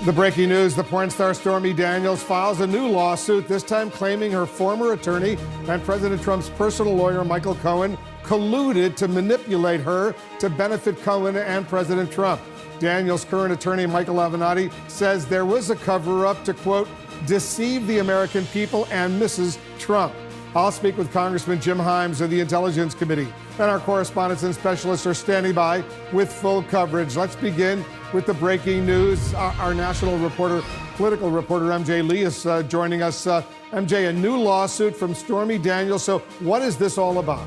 The breaking news, the porn star Stormy Daniels files a new lawsuit, this time claiming her former attorney and President Trump's personal lawyer, Michael Cohen, colluded to manipulate her to benefit Cohen and President Trump. Daniels' current attorney, Michael Avenatti, says there was a cover-up to, quote, deceive the American people and Mrs. Trump. I'll speak with Congressman Jim Himes of the Intelligence Committee, and our correspondents and specialists are standing by with full coverage. Let's begin with the breaking news. Our national reporter, political reporter, MJ Lee is joining us. MJ, a new lawsuit from Stormy Daniels. So what is this all about?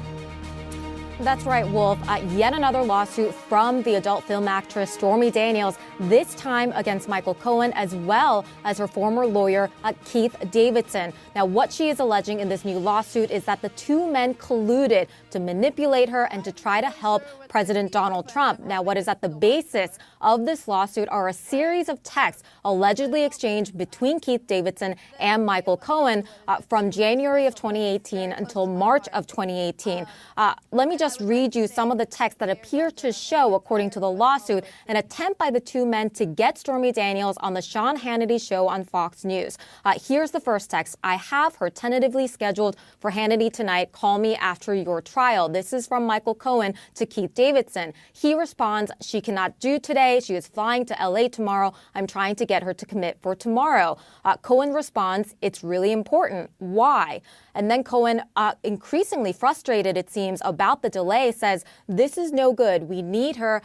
That's right, Wolf. Yet another lawsuit from the adult film actress Stormy Daniels, this time against Michael Cohen, as well as her former lawyer, Keith Davidson. Now, what she is alleging in this new lawsuit is that the two men colluded to manipulate her and to try to help President Donald Trump. Now, what is at the basis of this lawsuit are a series of texts allegedly exchanged between Keith Davidson and Michael Cohen from January of 2018 until March of 2018. Let me just read you some of the texts that appear to show, according to the lawsuit, an attempt by the two men to get Stormy Daniels on the Sean Hannity show on Fox News. Here's the first text. I have her tentatively scheduled for Hannity tonight. Call me after your trial. This is from Michael Cohen to Keith Davidson. He responds, she cannot do today. She is flying to LA tomorrow. I'm trying to get her to commit for tomorrow. Cohen responds, it's really important. Why? And then Cohen, increasingly frustrated, it seems, about the delay, says, this is no good. We need her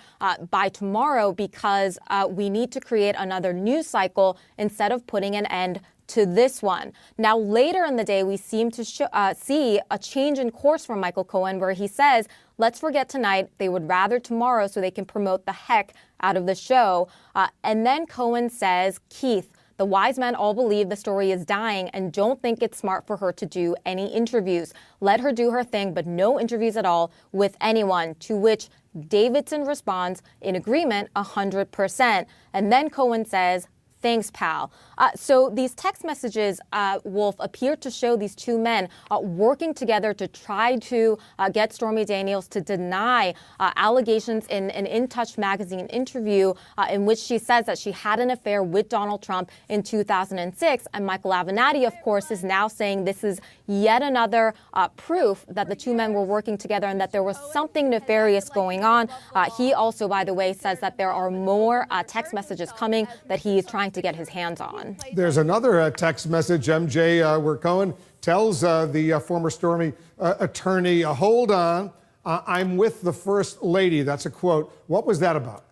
by tomorrow because we need to create another news cycle instead of putting an end to this one. Now, later in the day, we seem to see a change in course from Michael Cohen, where he says, let's forget tonight. They would rather tomorrow so they can promote the heck out of the show. And then Cohen says, Keith, the wise men all believe the story is dying and don't think it's smart for her to do any interviews. Let her do her thing, but no interviews at all with anyone, to which Davidson responds in agreement 100%. And then Cohen says, thanks, pal. So these text messages, Wolf, appear to show these two men working together to try to get Stormy Daniels to deny allegations in an In Touch magazine interview in which she says that she had an affair with Donald Trump in 2006. And Michael Avenatti, of course, is now saying this is yet another proof that the two men were working together and that there was something nefarious going on. He also, by the way, says that there are more text messages coming that he is trying to get his hands on. There's another text message, MJ, where Cohen tells the former Stormy attorney, hold on, I'm with the First Lady. That's a quote. What was that about?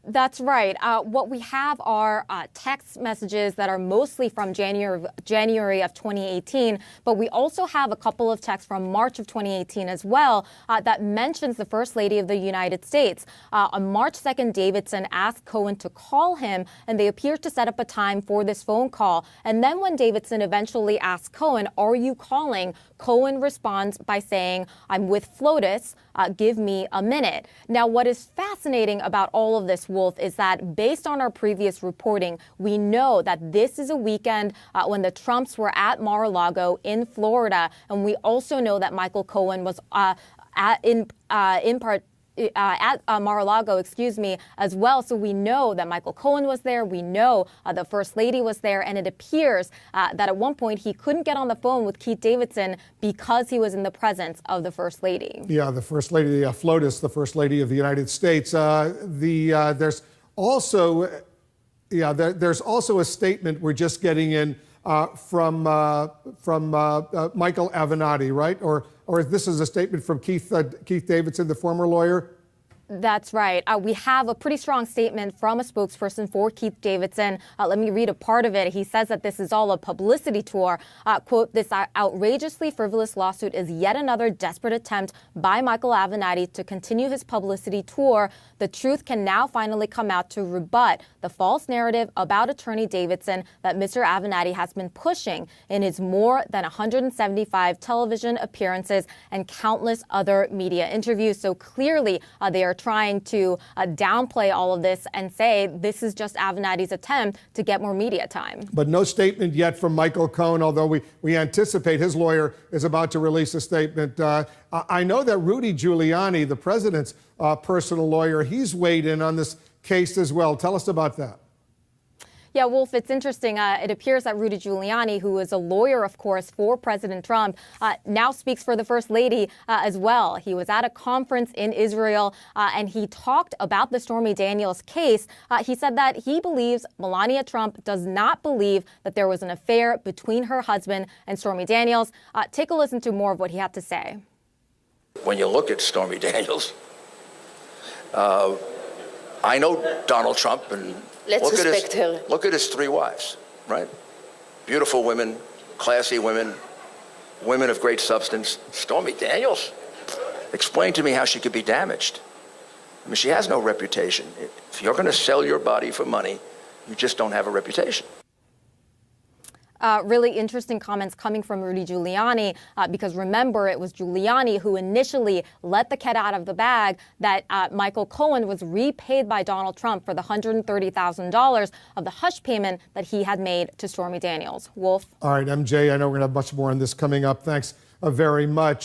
That's right. What we have are text messages that are mostly from January of 2018, but we also have a couple of texts from March of 2018 as well that mentions the First Lady of the United States. On March 2nd, Davidson asked Cohen to call him, and they appear to set up a time for this phone call. And then when Davidson eventually asks Cohen, are you calling? Cohen responds by saying, I'm with FLOTUS, give me a minute. Now, what is fascinating about all of this, Wolf, is that based on our previous reporting, we know that this is a weekend when the Trumps were at Mar-a-Lago in Florida. And we also know that Michael Cohen was in part at Mar-a-Lago, as well. So we know that Michael Cohen was there. We know the First Lady was there. And it appears that at one point he couldn't get on the phone with Keith Davidson because he was in the presence of the First Lady. Yeah, the First Lady, FLOTUS, the First Lady of the United States. There's also a statement we're just getting in from Michael Avenatti, right? Or this is a statement from Keith Davidson, the former lawyer? That's right. We have a pretty strong statement from a spokesperson for Keith Davidson. Let me read a part of it. He says that this is all a publicity tour. Quote, this outrageously frivolous lawsuit is yet another desperate attempt by Michael Avenatti to continue his publicity tour. The truth can now finally come out to rebut the false narrative about Attorney Davidson that Mr. Avenatti has been pushing in his more than 175 television appearances and countless other media interviews. So clearly they are trying to downplay all of this and say this is just Avenatti's attempt to get more media time. But no statement yet from Michael Cohen, although we anticipate his lawyer is about to release a statement. I know that Rudy Giuliani, the president's personal lawyer, he's weighed in on this case as well. Tell us about that. Yeah, Wolf, it's interesting. It appears that Rudy Giuliani, who is a lawyer, of course, for President Trump, now speaks for the First Lady as well. He was at a conference in Israel and he talked about the Stormy Daniels case. He said that he believes Melania Trump does not believe that there was an affair between her husband and Stormy Daniels. Take a listen to more of what he had to say. When you look at Stormy Daniels, I know Donald Trump, and look at his three wives, right? Beautiful women, classy women, women of great substance. Stormy Daniels, explain to me how she could be damaged. I mean, she has no reputation. If you're going to sell your body for money, you just don't have a reputation. Really interesting comments coming from Rudy Giuliani, because remember, it was Giuliani who initially let the cat out of the bag that Michael Cohen was repaid by Donald Trump for the $130,000 of the hush payment that he had made to Stormy Daniels. Wolf? All right, MJ, I know we're going to have much more on this coming up. Thanks very much.